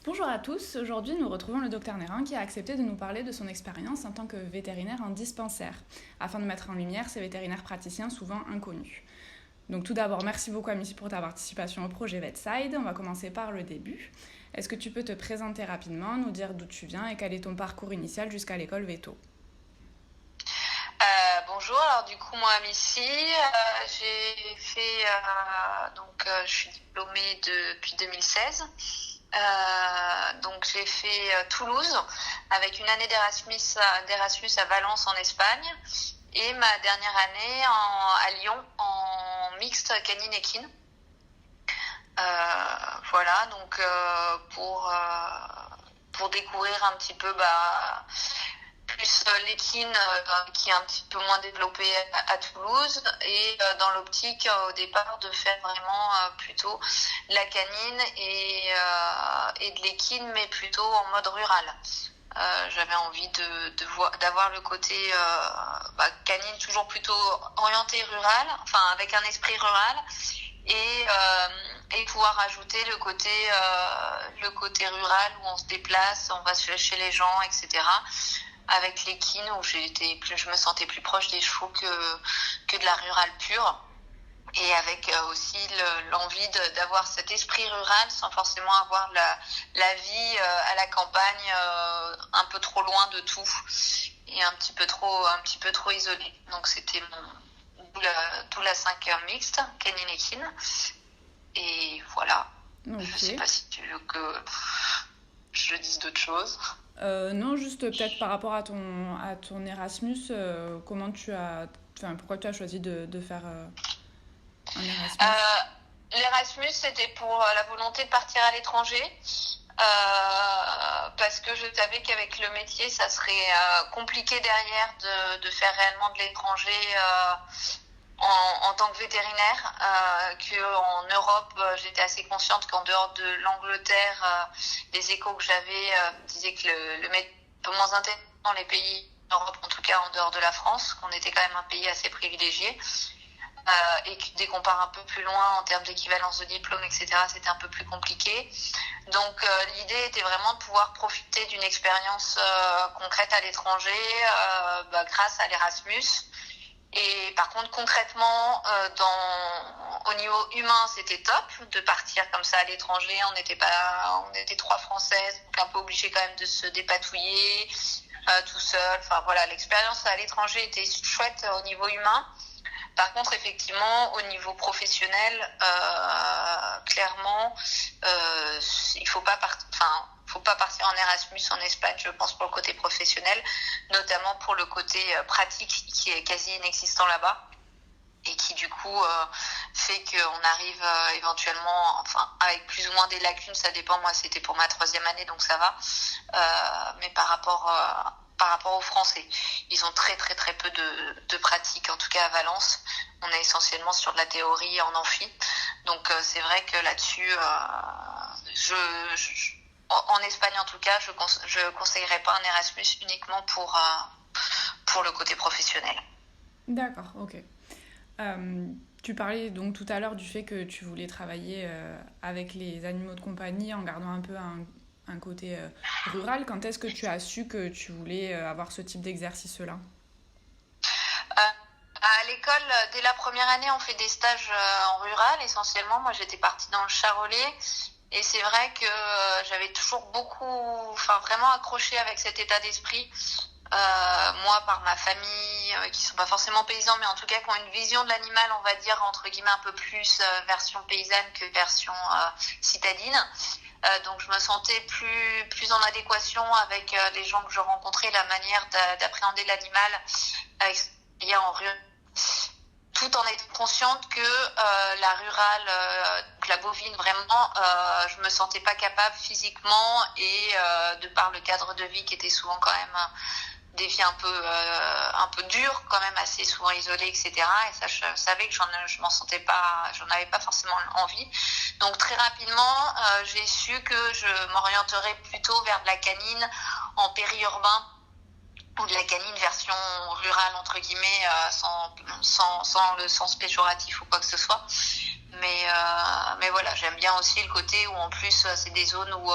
Bonjour à tous, aujourd'hui nous retrouvons le docteur Nérin qui a accepté de nous parler de son expérience en tant que vétérinaire en dispensaire, afin de mettre en lumière ces vétérinaires praticiens souvent inconnus. Donc tout d'abord, merci beaucoup Amici pour ta participation au projet VetSide. On va commencer par le début. Est-ce que tu peux te présenter rapidement, nous dire d'où tu viens et quel est ton parcours initial jusqu'à l'école Veto? Bonjour, alors du coup moi Missy, j'ai fait je suis diplômée depuis 2016. Donc j'ai fait Toulouse avec une année d'Erasmus à Valence en Espagne et ma dernière année à Lyon en mixte canine équine. Voilà, donc pour découvrir un petit peu plus l'équine qui est un petit peu moins développée à Toulouse et dans l'optique au départ de faire vraiment plutôt la canine et de l'équine mais plutôt en mode rural. J'avais envie d'avoir le côté canine toujours plutôt orienté rural, enfin avec un esprit rural et pouvoir ajouter le côté rural où on se déplace, on va chez les gens, etc. Avec l'équine où je me sentais plus proche des chevaux que de la rurale pure. Et avec aussi l'envie d'avoir cet esprit rural sans forcément avoir la vie à la campagne un peu trop loin de tout et un petit peu trop isolé. Donc c'était d'où la 5 mixte, canine équine. Et voilà. Okay. Je sais pas si tu veux que je dise d'autres choses. Non, juste peut-être par rapport à ton Erasmus, pourquoi tu as choisi de faire un Erasmus? L'Erasmus, c'était pour la volonté de partir à l'étranger, parce que je savais qu'avec le métier, ça serait compliqué derrière de faire réellement de l'étranger en tant que vétérinaire, qu'en Europe, j'étais assez consciente qu'en dehors de l'Angleterre, les échos que j'avais disaient que le métier est un peu moins intéressant dans les pays d'Europe, en tout cas en dehors de la France, qu'on était quand même un pays assez privilégié. Et que dès qu'on part un peu plus loin en termes d'équivalence de diplôme, etc., c'était un peu plus compliqué. Donc l'idée était vraiment de pouvoir profiter d'une expérience concrète à l'étranger grâce à l'Erasmus. Et par contre, concrètement, au niveau humain, c'était top de partir comme ça à l'étranger. On était 3 Françaises, donc un peu obligées quand même de se dépatouiller tout seul. Enfin voilà, l'expérience à l'étranger était chouette au niveau humain. Par contre, effectivement, au niveau professionnel, clairement, il faut pas partir en Erasmus en Espagne, je pense, pour le côté professionnel, notamment pour le côté pratique qui est quasi inexistant là-bas et qui du coup fait qu'on arrive éventuellement, enfin avec plus ou moins des lacunes, ça dépend. Moi, c'était pour ma 3e année, donc ça va. Mais par rapport aux Français, ils ont très très très peu de pratique, en tout cas à Valence. On est essentiellement sur de la théorie en amphi. Donc c'est vrai que là-dessus, en Espagne en tout cas, je conseillerais pas un Erasmus uniquement pour le côté professionnel. D'accord, ok. Tu parlais donc tout à l'heure du fait que tu voulais travailler avec les animaux de compagnie en gardant un peu un côté rural. Quand est-ce que tu as su que tu voulais avoir ce type d'exercice-là? À l'école, dès la première année, on fait des stages en rural essentiellement. Moi, j'étais partie dans le Charolais et c'est vrai que j'avais toujours vraiment accroché avec cet état d'esprit. Moi, par ma famille, qui sont pas forcément paysans, mais en tout cas qui ont une vision de l'animal, on va dire entre guillemets un peu plus version paysanne que version citadine. Donc je me sentais plus en adéquation avec les gens que je rencontrais, la manière d'appréhender l'animal en rural, tout en étant consciente que la rurale, la bovine vraiment, je me sentais pas capable physiquement et de par le cadre de vie qui était souvent quand même des vies un peu dures, quand même assez souvent isolées, etc. Et ça, je savais que je m'en sentais pas, j'en avais pas forcément envie. Donc très rapidement, j'ai su que je m'orienterais plutôt vers de la canine en périurbain ou de la canine version rurale entre guillemets, sans le sens péjoratif ou quoi que ce soit. Mais voilà, j'aime bien aussi le côté où en plus c'est des zones où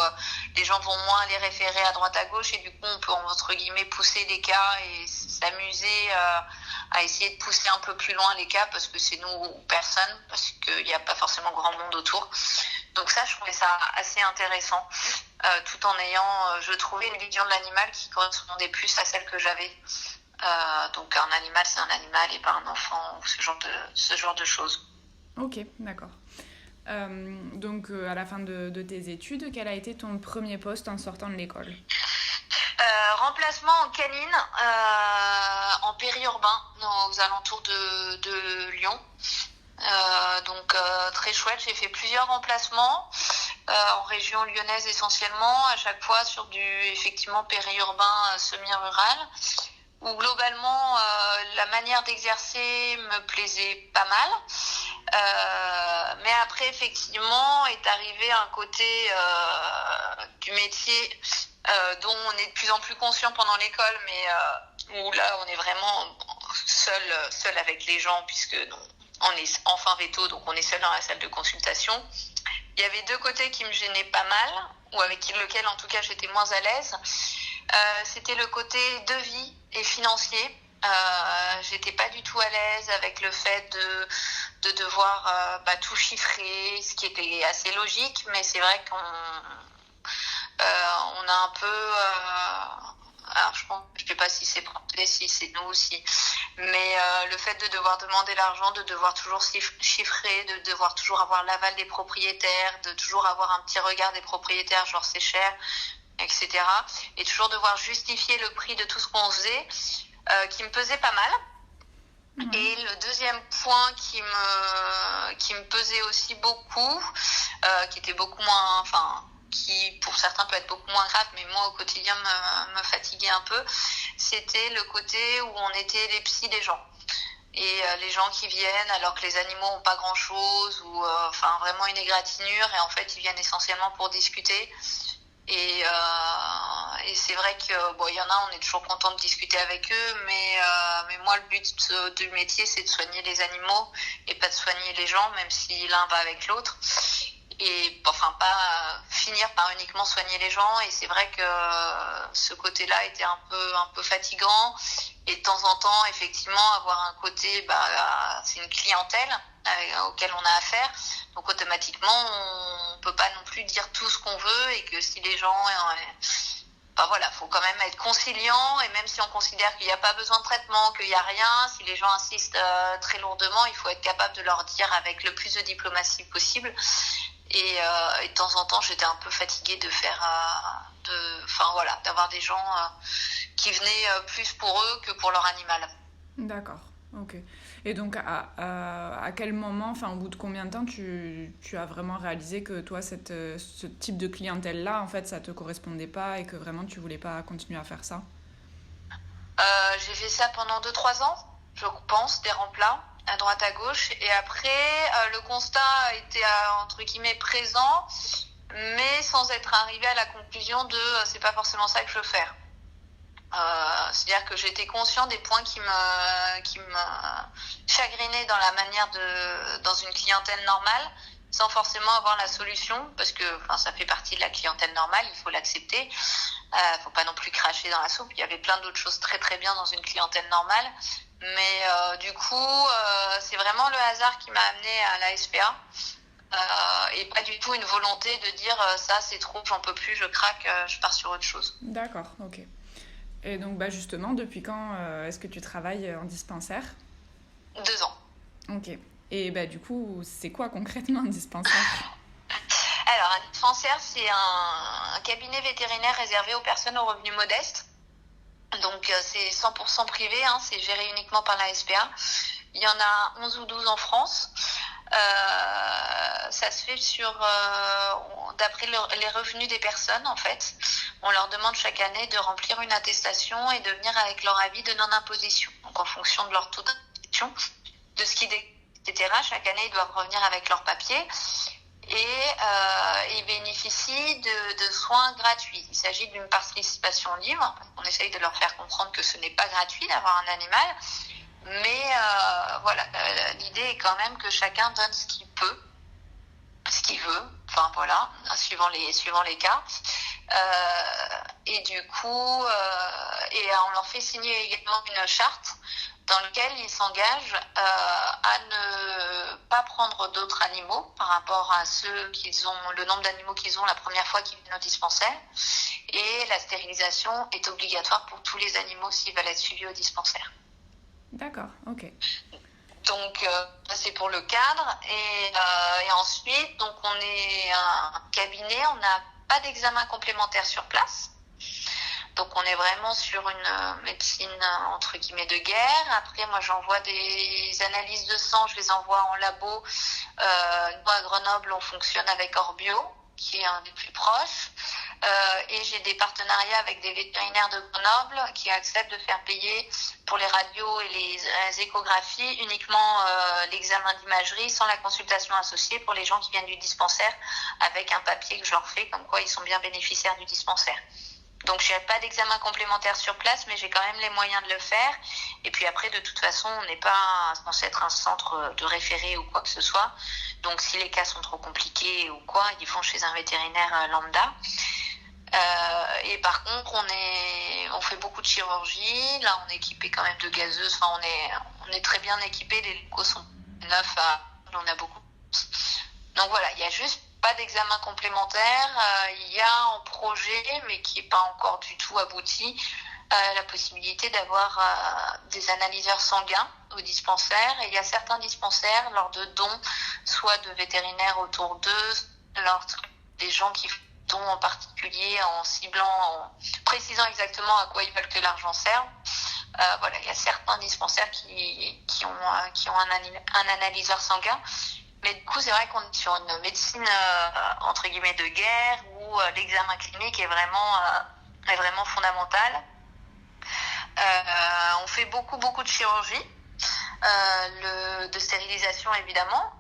les gens vont moins les référer à droite à gauche et du coup on peut entre guillemets pousser les cas et s'amuser à essayer de pousser un peu plus loin les cas parce que c'est nous ou personne, parce qu'il n'y a pas forcément grand monde autour. Donc ça, je trouvais ça assez intéressant, tout en ayant, je trouvais, une vision de l'animal qui correspondait plus à celle que j'avais. Donc un animal, c'est un animal et pas un enfant, ou ce genre de choses. Ok, d'accord. Donc, à la fin de tes études, quel a été ton premier poste en sortant de l'école ? Remplacement en canine, en périurbain, aux alentours de Lyon. Donc très chouette, j'ai fait plusieurs remplacements en région lyonnaise essentiellement, à chaque fois sur du effectivement périurbain semi-rural, où globalement la manière d'exercer me plaisait pas mal. Mais après effectivement est arrivé un côté du métier dont on est de plus en plus conscient pendant l'école, mais où là on est vraiment seul avec les gens, puisque on est enfin veto, donc on est seul dans la salle de consultation. Il y avait deux côtés qui me gênaient pas mal, ou avec lequel en tout cas j'étais moins à l'aise. C'était le côté devis et financier. J'étais pas du tout à l'aise avec le fait de devoir tout chiffrer, ce qui était assez logique, mais c'est vrai qu'on on a un peu alors je sais pas si c'est si c'est nous aussi, mais le fait de devoir demander l'argent, de devoir toujours chiffrer, de devoir toujours avoir l'aval des propriétaires, de toujours avoir un petit regard des propriétaires, genre c'est cher, etc. Et toujours devoir justifier le prix de tout ce qu'on faisait, qui me pesait pas mal. Mmh. Et le deuxième point qui me pesait aussi beaucoup, qui était beaucoup moins, qui pour certains peut être beaucoup moins grave, mais moi au quotidien me fatiguait un peu, c'était le côté où on était les psys des gens. Et les gens qui viennent alors que les animaux ont pas grand chose, ou vraiment une égratignure, et en fait ils viennent essentiellement pour discuter. Et c'est vrai que bon, il y en a, on est toujours content de discuter avec eux, mais moi le but du métier c'est de soigner les animaux et pas de soigner les gens, même si l'un va avec l'autre. Et pas finir par uniquement soigner les gens. Et c'est vrai que ce côté-là était un peu fatigant. Et de temps en temps, effectivement, avoir un côté, c'est une clientèle auquel on a affaire. Donc automatiquement, on peut pas non plus dire tout ce qu'on veut, et que si les gens, faut quand même être conciliant. Et même si on considère qu'il n'y a pas besoin de traitement, qu'il n'y a rien, si les gens insistent très lourdement, il faut être capable de leur dire avec le plus de diplomatie possible. Et de temps en temps, j'étais un peu fatiguée de d'avoir des gens qui venaient plus pour eux que pour leur animal. D'accord, ok. Et donc, à quel moment, au bout de combien de temps tu as vraiment réalisé que toi, ce type de clientèle-là, en fait, ça te correspondait pas et que vraiment tu voulais pas continuer à faire ça ? J'ai fait ça pendant 2-3 ans, je pense, des remplats à droite à gauche, et après le constat a été entre guillemets présent, mais sans être arrivé à la conclusion de c'est pas forcément ça que je veux faire. C'est-à-dire que j'étais conscient des points qui me chagrinaient dans la manière dans une clientèle normale, sans forcément avoir la solution, parce que ça fait partie de la clientèle normale, il faut l'accepter. Faut pas non plus cracher dans la soupe. Il y avait plein d'autres choses très très bien dans une clientèle normale, mais du coup c'est vraiment le hasard qui m'a amenée à la SPA, et pas du tout une volonté de dire ça c'est trop, j'en peux plus, je craque, je pars sur autre chose. D'accord, ok. Et donc justement, depuis quand est-ce que tu travailles en dispensaire ? 2 ans. Ok. Et du coup, c'est quoi concrètement un dispensaire ? Alors, un dispensaire, c'est un cabinet vétérinaire réservé aux personnes aux revenus modestes. Donc, c'est 100% privé, c'est géré uniquement par la SPA. Il y en a 11 ou 12 en France. Ça se fait d'après les revenus des personnes, en fait. On leur demande chaque année de remplir une attestation et de venir avec leur avis de non-imposition. Donc, en fonction de leur taux d'imposition, de ce qu'ils etc. Chaque année, ils doivent revenir avec leurs papiers. Et ils bénéficient de soins gratuits. Il s'agit d'une participation libre. On essaye de leur faire comprendre que ce n'est pas gratuit d'avoir un animal. Mais l'idée est quand même que chacun donne ce qu'il peut. ce qu'il veut, enfin voilà, suivant les cas. Et du coup, on leur fait signer également une charte dans laquelle ils s'engagent à ne pas prendre d'autres animaux par rapport à le nombre d'animaux qu'ils ont la première fois qu'ils viennent au dispensaire. Et la stérilisation est obligatoire pour tous les animaux s'ils veulent être suivis au dispensaire. D'accord, ok. Donc, c'est pour le cadre. Et ensuite, donc on est un cabinet, on n'a pas d'examen complémentaire sur place. Donc, on est vraiment sur une médecine, entre guillemets, de guerre. Après, moi, j'envoie des analyses de sang, je les envoie en labo. Nous, à Grenoble, on fonctionne avec Orbio, qui est un des plus proches. Et j'ai des partenariats avec des vétérinaires de Grenoble qui acceptent de faire payer pour les radios et les échographies uniquement l'examen d'imagerie sans la consultation associée pour les gens qui viennent du dispensaire avec un papier que je leur fais comme quoi ils sont bien bénéficiaires du dispensaire. Donc je n'ai pas d'examen complémentaire sur place, mais j'ai quand même les moyens de le faire. Et puis après, de toute façon, on n'est pas censé être un centre de référé ou quoi que ce soit. Donc si les cas sont trop compliqués ou quoi, ils vont chez un vétérinaire lambda. Et par contre, on fait beaucoup de chirurgie. Là, on est équipé quand même de gazeuses. Enfin, on est très bien équipé. Les locaux sont neufs. On a beaucoup. Donc voilà, il y a juste pas d'examen complémentaire. Il y a en projet, mais qui n'est pas encore du tout abouti, la possibilité d'avoir des analyseurs sanguins au dispensaire. Et il y a certains dispensaires, lors de dons, soit de vétérinaires autour d'eux, lors des gens qui font dons en particulier, en ciblant, en précisant exactement à quoi ils veulent que l'argent serve. Voilà, il y a certains dispensaires qui ont un analyseur sanguin. Mais du coup, c'est vrai qu'on est sur une médecine entre guillemets de guerre où l'examen clinique est vraiment fondamental. On fait beaucoup de chirurgie, de stérilisation évidemment.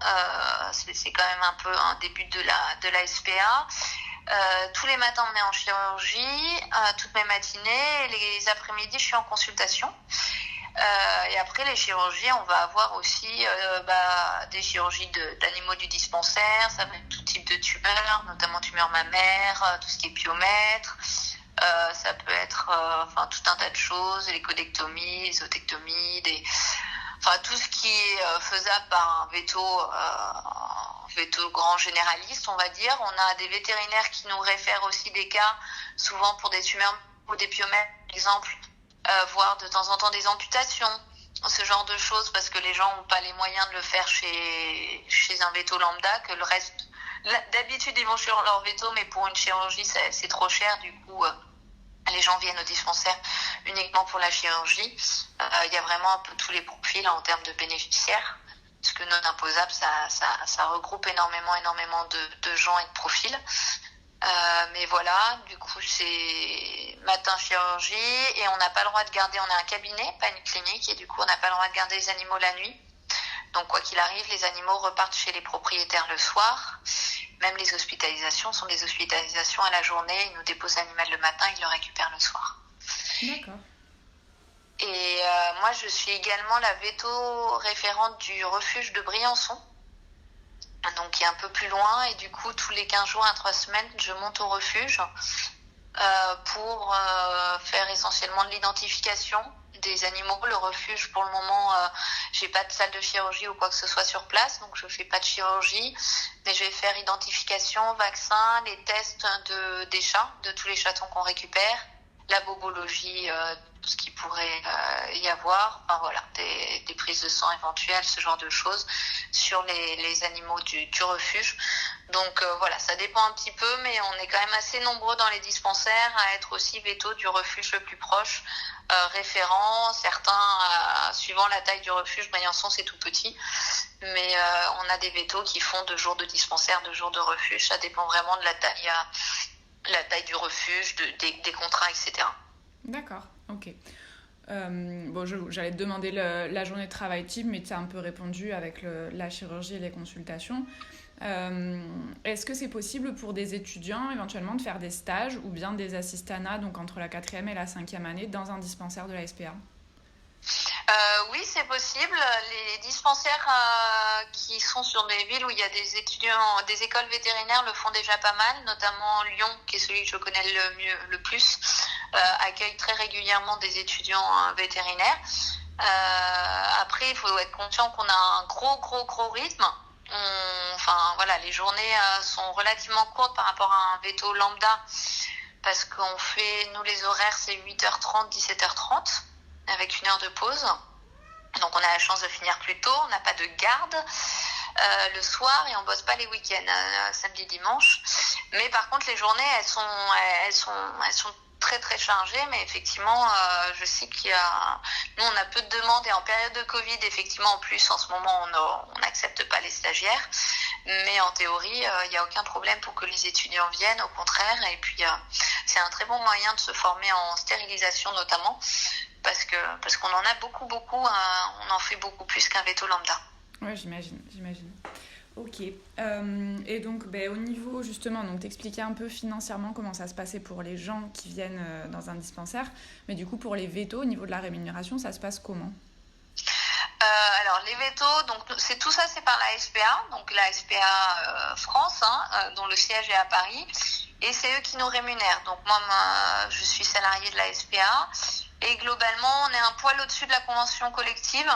C'est quand même un peu un début de la SPA. Tous les matins, on est en chirurgie, toutes mes matinées. Et les après-midi, je suis en consultation. Et après les chirurgies, on va avoir aussi des chirurgies d'animaux du dispensaire. Ça va être tout type de tumeurs, notamment tumeurs mammaires, tout ce qui est piomètre. Ça peut être tout un tas de choses, les codectomies, les otectomies, tout ce qui est faisable par un veto grand généraliste, on va dire. On a des vétérinaires qui nous réfèrent aussi des cas, souvent pour des tumeurs ou des piomètres, par exemple, voire de temps en temps des amputations, ce genre de choses, parce que les gens n'ont pas les moyens de le faire chez un véto lambda, que le reste, d'habitude ils vont sur leur véto, mais pour une chirurgie c'est trop cher, du coup les gens viennent au dispensaire uniquement pour la chirurgie. Il y a vraiment un peu tous les profils en termes de bénéficiaires, parce que non imposable, ça regroupe énormément de gens et de profils. Mais voilà, du coup c'est matin chirurgie et on n'a pas le droit de garder, on a un cabinet, pas une clinique, et du coup on n'a pas le droit de garder les animaux la nuit. Donc quoi qu'il arrive, les animaux repartent chez les propriétaires le soir. Même les hospitalisations sont des hospitalisations à la journée, ils nous déposent l'animal le matin, ils le récupèrent le soir. D'accord. Et moi je suis également la véto référente du refuge de Briançon, donc qui est un peu plus loin, et du coup tous les 15 jours à 3 semaines je monte au refuge pour faire essentiellement de l'identification des animaux. Le refuge, pour le moment, j'ai pas de salle de chirurgie ou quoi que ce soit sur place, donc je fais pas de chirurgie, mais je vais faire identification, vaccin, les tests des chats, de tous les chatons qu'on récupère, la bobologie, tout ce qui pourrait y avoir, enfin voilà, des prises de sang éventuelles, ce genre de choses sur les animaux du refuge. Donc voilà, ça dépend un petit peu, mais on est quand même assez nombreux dans les dispensaires à être aussi véto du refuge le plus proche, référent. Certains, suivant la taille du refuge, Briançon c'est tout petit, mais on a des vétos qui font 2 jours de dispensaire, 2 jours de refuge, ça dépend vraiment de la taille du refuge, des contrats, etc. D'accord, ok. J'allais te demander la journée de travail type, mais tu as un peu répondu avec la chirurgie et les consultations. Est-ce que c'est possible pour des étudiants éventuellement de faire des stages ou bien des assistanats, donc entre la 4e et la 5e année, dans un dispensaire de la SPA ? Oui, c'est possible. Les dispensaires qui sont sur des villes où il y a des étudiants, des écoles vétérinaires le font déjà pas mal, notamment Lyon, qui est celui que je connais le plus, accueille très régulièrement des étudiants vétérinaires. Après, il faut être conscient qu'on a un gros rythme. Enfin, voilà, les journées sont relativement courtes par rapport à un véto lambda, parce qu'on fait, nous les horaires, c'est 8h30, 17h30. Avec une heure de pause. Donc on a la chance de finir plus tôt, on n'a pas de garde le soir et on bosse pas les week-ends, samedi, dimanche. Mais par contre les journées elles sont très chargées, mais effectivement je sais nous on a peu de demandes et en période de Covid effectivement en plus en ce moment on n'accepte pas les stagiaires. Mais en théorie, il n'y a aucun problème pour que les étudiants viennent, au contraire. Et puis, c'est un très bon moyen de se former en stérilisation notamment, parce qu'on en a beaucoup. On en fait beaucoup plus qu'un veto lambda. Ouais, j'imagine. Ok. Et donc, au niveau, justement, donc t'expliquais un peu financièrement comment ça se passait pour les gens qui viennent dans un dispensaire. Mais du coup, pour les vétos, au niveau de la rémunération, ça se passe comment ? Alors les vétos, donc c'est par la SPA, donc la SPA France, dont le siège est à Paris, et c'est eux qui nous rémunèrent. Donc moi, je suis salariée de la SPA, et globalement, on est un poil au-dessus de la convention collective.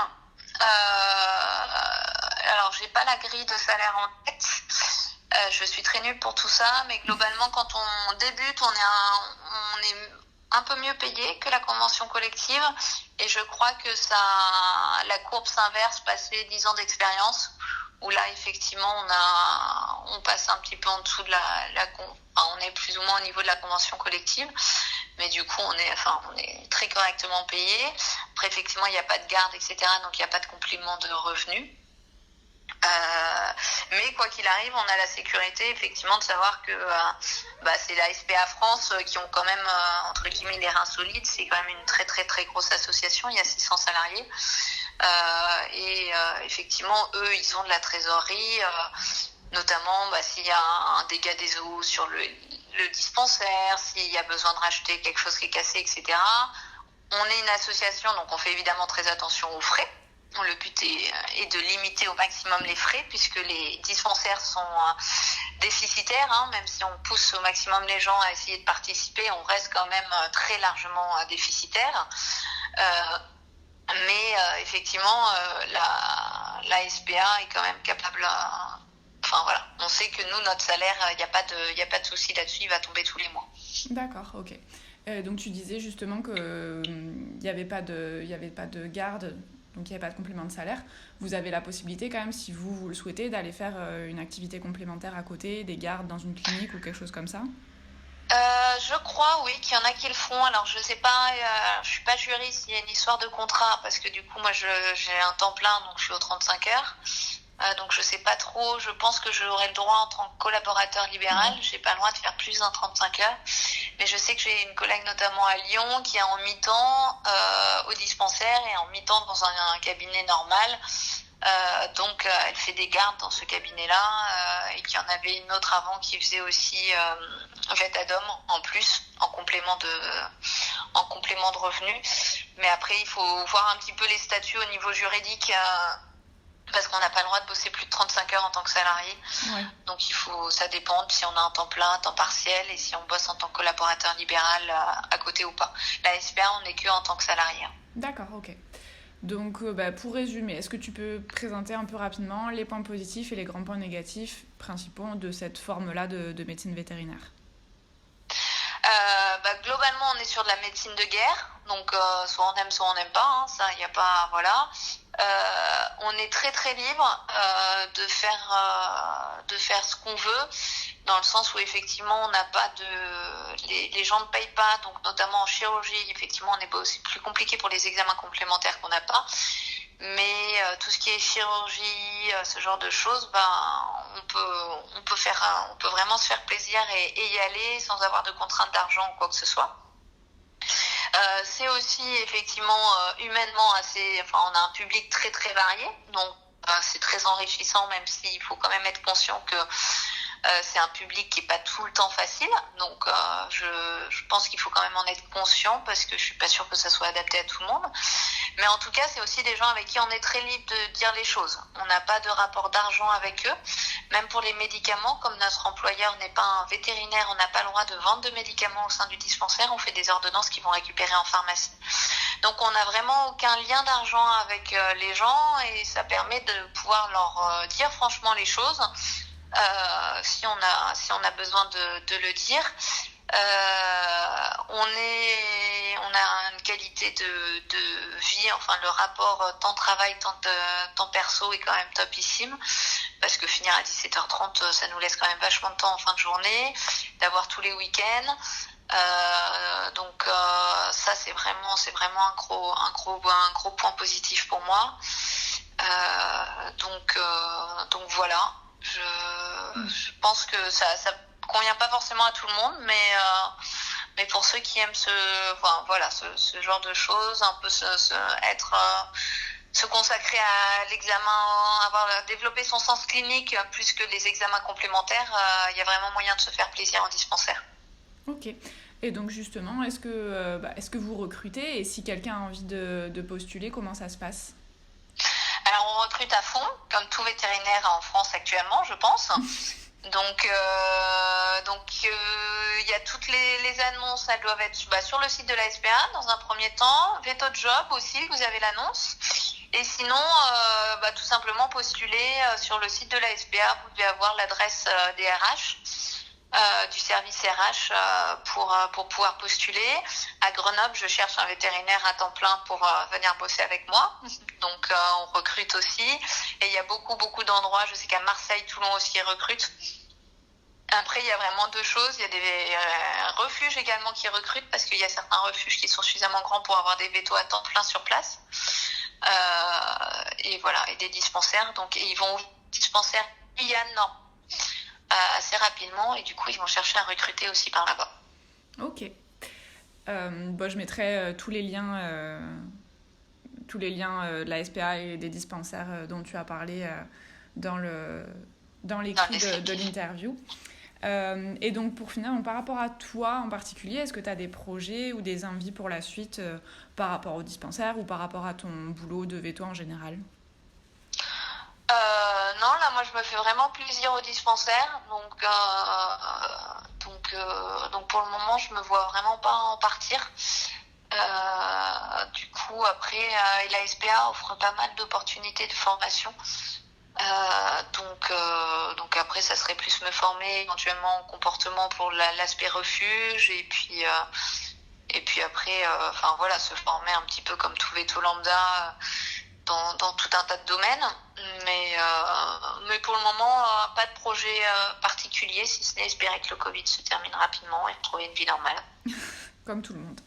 Alors j'ai pas la grille de salaire en tête. Je suis très nulle pour tout ça, mais globalement, quand on débute, on est un peu mieux payé que la convention collective, et je crois que la courbe s'inverse passé 10 ans d'expérience, où là effectivement on passe un petit peu en dessous de on est plus ou moins au niveau de la convention collective, mais du coup on est très correctement payé. Après effectivement il n'y a pas de garde, etc., donc il n'y a pas de complément de revenus. Mais quoi qu'il arrive, on a la sécurité effectivement de savoir que c'est la SPA France qui ont quand même entre guillemets les reins solides. C'est quand même une très grosse association, il y a 600 salariés, et effectivement eux ils ont de la trésorerie, notamment s'il y a un dégât des eaux sur le dispensaire, s'il y a besoin de racheter quelque chose qui est cassé, etc. On est une association, donc on fait évidemment très attention aux frais. Le but est de limiter au maximum les frais, puisque les dispensaires sont déficitaires, même si on pousse au maximum les gens à essayer de participer, on reste quand même très largement déficitaire. Mais effectivement, la SPA est quand même capable. On sait que nous, notre salaire, il n'y a pas de souci là-dessus, il va tomber tous les mois. D'accord, ok. Donc tu disais justement que il n'y avait pas de garde. Donc il n'y a pas de complément de salaire. Vous avez la possibilité quand même, si vous le souhaitez, d'aller faire une activité complémentaire à côté, des gardes dans une clinique ou quelque chose comme ça ? Je crois, oui, qu'il y en a qui le font. Alors je sais pas, je suis pas juriste, il y a une histoire de contrat, parce que du coup moi j'ai un temps plein, donc je suis aux 35 heures. Donc je sais pas trop, je pense que j'aurai le droit en tant que collaborateur libéral, j'ai pas le droit de faire plus d'un 35 heures, mais je sais que j'ai une collègue notamment à Lyon qui est en mi-temps au dispensaire et en mi-temps dans un cabinet normal, donc elle fait des gardes dans ce cabinet-là, et qu'il y en avait une autre avant qui faisait aussi Vetadom en plus, en complément de revenus. Mais après il faut voir un petit peu les statuts au niveau juridique, parce qu'on n'a pas le droit de bosser plus de 35 heures en tant que salarié. Ouais. Donc ça dépend si on a un temps plein, un temps partiel, et si on bosse en tant que collaborateur libéral à côté ou pas. La SPA, on n'est que en tant que salarié. D'accord, ok. Donc pour résumer, est-ce que tu peux présenter un peu rapidement les points positifs et les grands points négatifs principaux de cette forme-là de médecine vétérinaire ? Globalement, on est sur de la médecine de guerre, donc soit on aime, soit on n'aime pas, ça, il n'y a pas, voilà. On est très libre de faire ce qu'on veut, dans le sens où effectivement on n'a pas les gens ne payent pas, donc notamment en chirurgie, effectivement on est aussi plus compliqué pour les examens complémentaires qu'on n'a pas. Mais tout ce qui est chirurgie, ce genre de choses, on peut vraiment se faire plaisir et y aller sans avoir de contraintes d'argent ou quoi que ce soit. C'est aussi effectivement humainement on a un public très varié, donc c'est très enrichissant, même s'il faut quand même être conscient que C'est un public qui est pas tout le temps facile, donc je pense qu'il faut quand même en être conscient parce que je suis pas sûre que ça soit adapté à tout le monde. Mais en tout cas, c'est aussi des gens avec qui on est très libre de dire les choses. On n'a pas de rapport d'argent avec eux. Même pour les médicaments, comme notre employeur n'est pas un vétérinaire, on n'a pas le droit de vendre de médicaments au sein du dispensaire. On fait des ordonnances qu'ils vont récupérer en pharmacie. Donc on n'a vraiment aucun lien d'argent avec les gens et ça permet de pouvoir leur dire franchement les choses si on a besoin de le dire. On a une qualité de vie, enfin le rapport temps travail, temps perso est quand même topissime parce que finir à 17h30 ça nous laisse quand même vachement de temps en fin de journée, d'avoir tous les week-ends. Donc ça c'est vraiment un gros point positif pour moi. Donc voilà, je pense que ça convient pas forcément à tout le monde, mais pour ceux qui aiment ce genre de choses, un peu se consacrer à l'examen, développer son sens clinique plus que les examens complémentaires, il y a vraiment moyen de se faire plaisir en dispensaire. Ok. Et donc justement, est-ce que vous recrutez et si quelqu'un a envie de postuler, comment ça se passe ? Alors on recrute à fond, comme tout vétérinaire en France actuellement, je pense. Donc il y a toutes les annonces, elles doivent être sur le site de la SPA dans un premier temps, VetoJob aussi, vous avez l'annonce. Et sinon, tout simplement postuler sur le site de la SPA, vous devez avoir l'adresse des RH. Du service RH pour pouvoir postuler. À Grenoble, je cherche un vétérinaire à temps plein pour venir bosser avec moi. Donc, on recrute aussi. Et il y a beaucoup d'endroits. Je sais qu'à Marseille, Toulon aussi recrutent. Après, il y a vraiment deux choses. Il y a des refuges également qui recrutent parce qu'il y a certains refuges qui sont suffisamment grands pour avoir des vétos à temps plein sur place. Et voilà, et des dispensaires. Donc, et ils vont au dispensaire Yann, assez rapidement et du coup ils vont chercher à recruter aussi par là-bas. Ok. Je mettrai tous les liens de la SPA et des dispensaires dont tu as parlé dans l'écrit de l'interview. Et donc pour finir, par rapport à toi en particulier, est-ce que tu as des projets ou des envies pour la suite par rapport au dispensaire ou par rapport à ton boulot de véto en général ? Non, là, moi, je me fais vraiment plaisir au dispensaire. Donc pour le moment, je me vois vraiment pas en partir. Du coup, après, la SPA offre pas mal d'opportunités de formation. Donc après, ça serait plus me former éventuellement en comportement pour l'aspect refuge et puis après, se former un petit peu comme tout véto lambda. Dans tout un tas de domaines, mais pour le moment, pas de projet particulier, si ce n'est espérer que le Covid se termine rapidement et retrouver une vie normale. Comme tout le monde.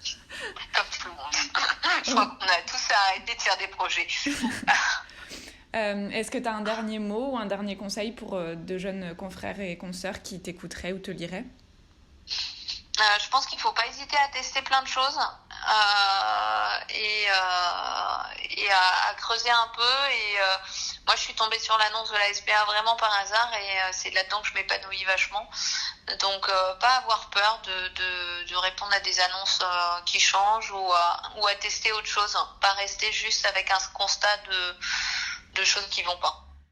Comme tout le monde. Je crois qu'on a tous arrêté de faire des projets. Est-ce que tu as un dernier mot ou un dernier conseil pour de jeunes confrères et consoeurs qui t'écouteraient ou te liraient ? Je pense qu'il ne faut pas hésiter à tester plein de choses et à creuser un peu. Et moi, je suis tombée sur l'annonce de la SPA vraiment par hasard et c'est là-dedans que je m'épanouis vachement. Donc, pas avoir peur de répondre à des annonces qui changent ou à tester autre chose. Pas rester juste avec un constat de choses qui ne vont pas.